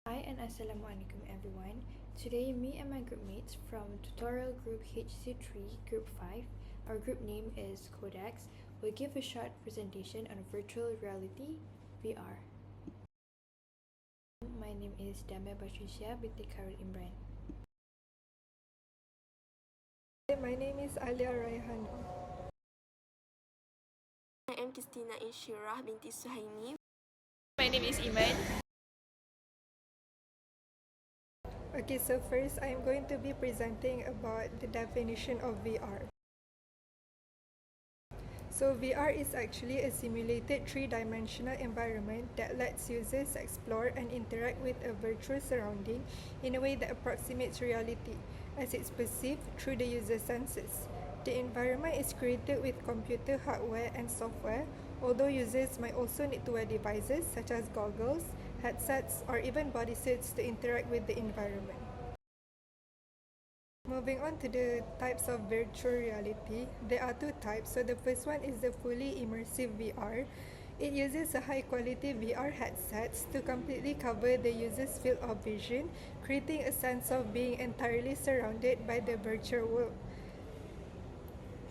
Hi and Assalamualaikum everyone. Today me and my group mates from tutorial group HC3 group 5, our group name is CodeX, will give a short presentation on virtual reality VR. My name is Damia Batrisyia, binti Khairul Imran. My name is Alya Raihana. I am Qistina Insyirah, binti Suhaimi. My name is Imran. Okay, so first I'm going to be presenting about the definition of VR. So VR is actually a simulated three-dimensional environment that lets users explore and interact with a virtual surrounding in a way that approximates reality as it's perceived through the user's senses. The environment is created with computer hardware and software, although users might also need to wear devices such as goggles, headsets, or even bodysuits to interact with the environment. Moving on to the types of virtual reality, there are two types. So the first one is the fully immersive VR. It uses a high-quality VR headsets to completely cover the user's field of vision, creating a sense of being entirely surrounded by the virtual world.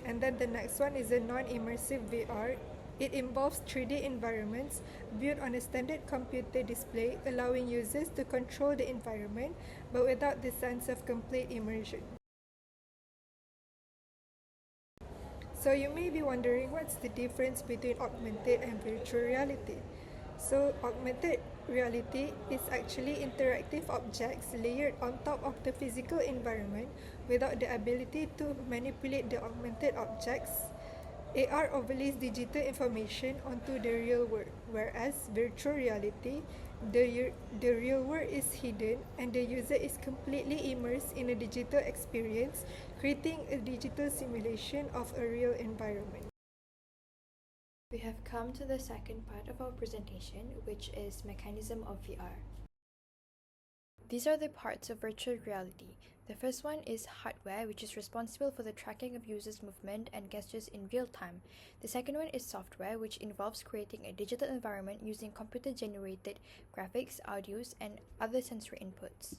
And then the next one is a non-immersive VR. It involves 3D environments built on a standard computer display, allowing users to control the environment, but without the sense of complete immersion. So you may be wondering what's the difference between augmented and virtual reality. So augmented reality is actually interactive objects layered on top of the physical environment without the ability to manipulate the augmented objects. AR overlays digital information onto the real world, whereas virtual reality, the real world is hidden and the user is completely immersed in a digital experience, creating a digital simulation of a real environment. We have come to the second part of our presentation, which is mechanism of VR. These are the parts of virtual reality. The first one is hardware, which is responsible for the tracking of users' movement and gestures in real time. The second one is software, which involves creating a digital environment using computer-generated graphics, audios, and other sensory inputs.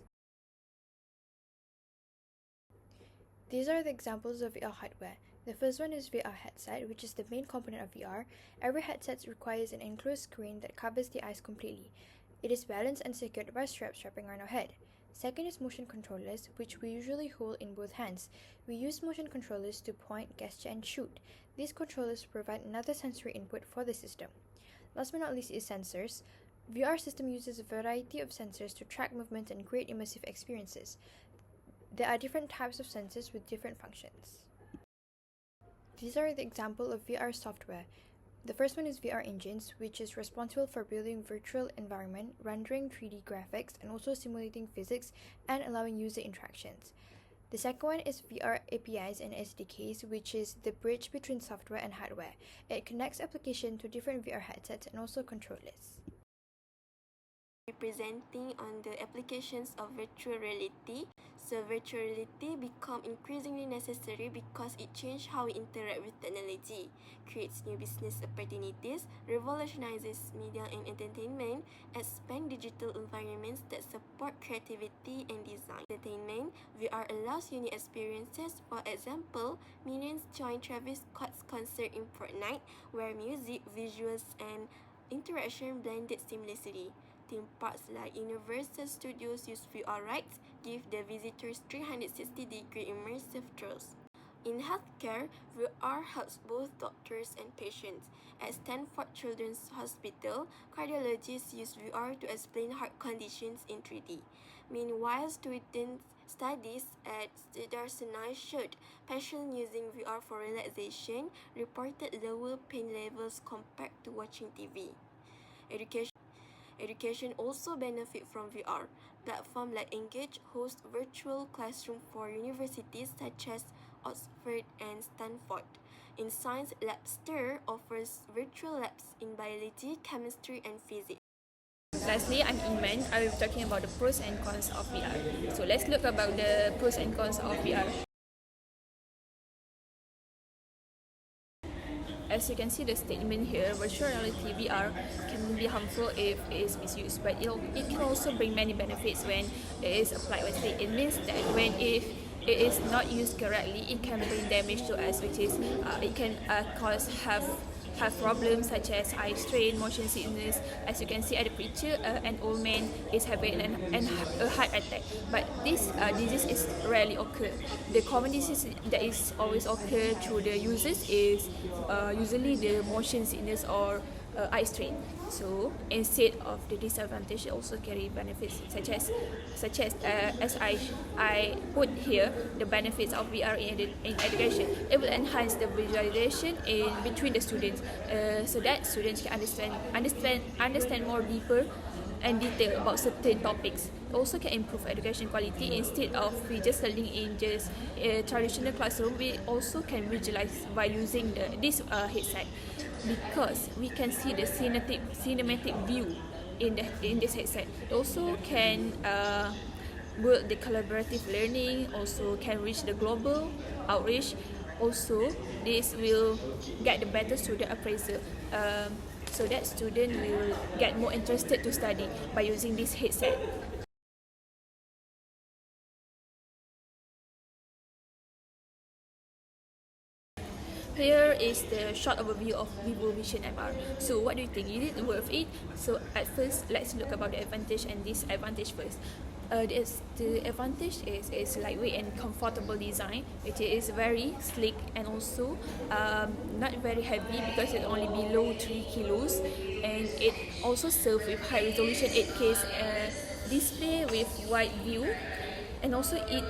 These are the examples of VR hardware. The first one is VR headset, which is the main component of VR. Every headset requires an enclosed screen that covers the eyes completely. It is balanced and secured by straps wrapping around our head. Second is motion controllers, which we usually hold in both hands. We use motion controllers to point, gesture, and shoot. These controllers provide another sensory input for the system. Last but not least is sensors. VR system uses a variety of sensors to track movements and create immersive experiences. There are different types of sensors with different functions. These are the example of VR software. The first one is VR Engines, which is responsible for building virtual environment, rendering 3D graphics, and also simulating physics and allowing user interactions. The second one is VR APIs and SDKs, which is the bridge between software and hardware. It connects applications to different VR headsets and also controllers. Presenting on the applications of virtual reality. So virtual reality become increasingly necessary because it changes how we interact with technology, creates new business opportunities, revolutionizes media and entertainment, expand digital environments that support creativity and design. Entertainment, VR allows unique experiences. For example, millions join Travis Scott's concert in Fortnite, where music, visuals, and interaction blended seamlessly. Theme parks like Universal Studios use VR rides, give the visitors 360-degree immersive thrills. In healthcare, VR helps both doctors and patients. At Stanford Children's Hospital, cardiologists use VR to explain heart conditions in 3D. Meanwhile, students studies at Sinai showed patients using VR for relaxation reported lower pain levels compared to watching TV. Education also benefit from VR. Platforms like Engage host virtual classroom for universities such as Oxford and Stanford. In science, Labster offers virtual labs in biology, chemistry, and physics. Lastly, I'm Imran. I will be talking about the pros and cons of VR. So let's look about the pros and cons of VR. as you can see the statement here, virtual reality VR can be harmful if it is misused, but it can also bring many benefits when it is applied wisely. It means that when if it is not used correctly, it can bring damage to us, which is it can cause have problems such as eye strain, motion sickness. As you can see at the picture, an old man is having a heart attack. But this disease is rarely occur. The common disease that is always occur through the users is usually the motion sickness or eye strain. So instead of the disadvantage, it also carry benefits such as I put here the benefits of VR in education. It will enhance the visualization in between the students, so that students can understand more deeper and detail about certain topics. It also can improve education quality. Instead of we just learning in just a traditional classroom, we also can visualize by using this headset, because we can see the cinematic view in this headset. It also can build the collaborative learning, also can reach the global outreach. Also, this will get the better student appraisal, so that student will get more interested to study by using this headset. Here is the short overview of Vivo Vision MR. So what do you think? Is it worth it? So at first, let's look about the advantage and disadvantage first. The advantage is lightweight and comfortable design. It is very sleek and also not very heavy because it's only below 3 kilos, and it also serves with high resolution 8K display with wide view, and also it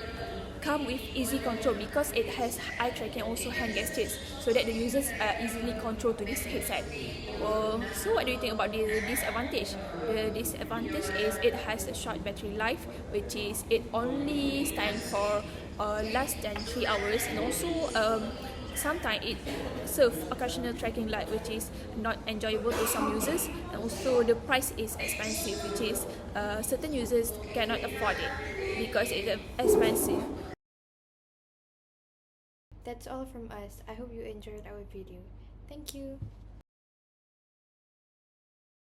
come with easy control because it has eye tracking, also hand gestures, so that the users easily control to this headset. So what do you think about the disadvantage? The disadvantage is it has a short battery life, which is it only stands for less than 3 hours, and also sometimes it serves occasional tracking light, which is not enjoyable to some users, and also the price is expensive, which is certain users cannot afford it because it's expensive. That's all from us. I hope you enjoyed our video. Thank you.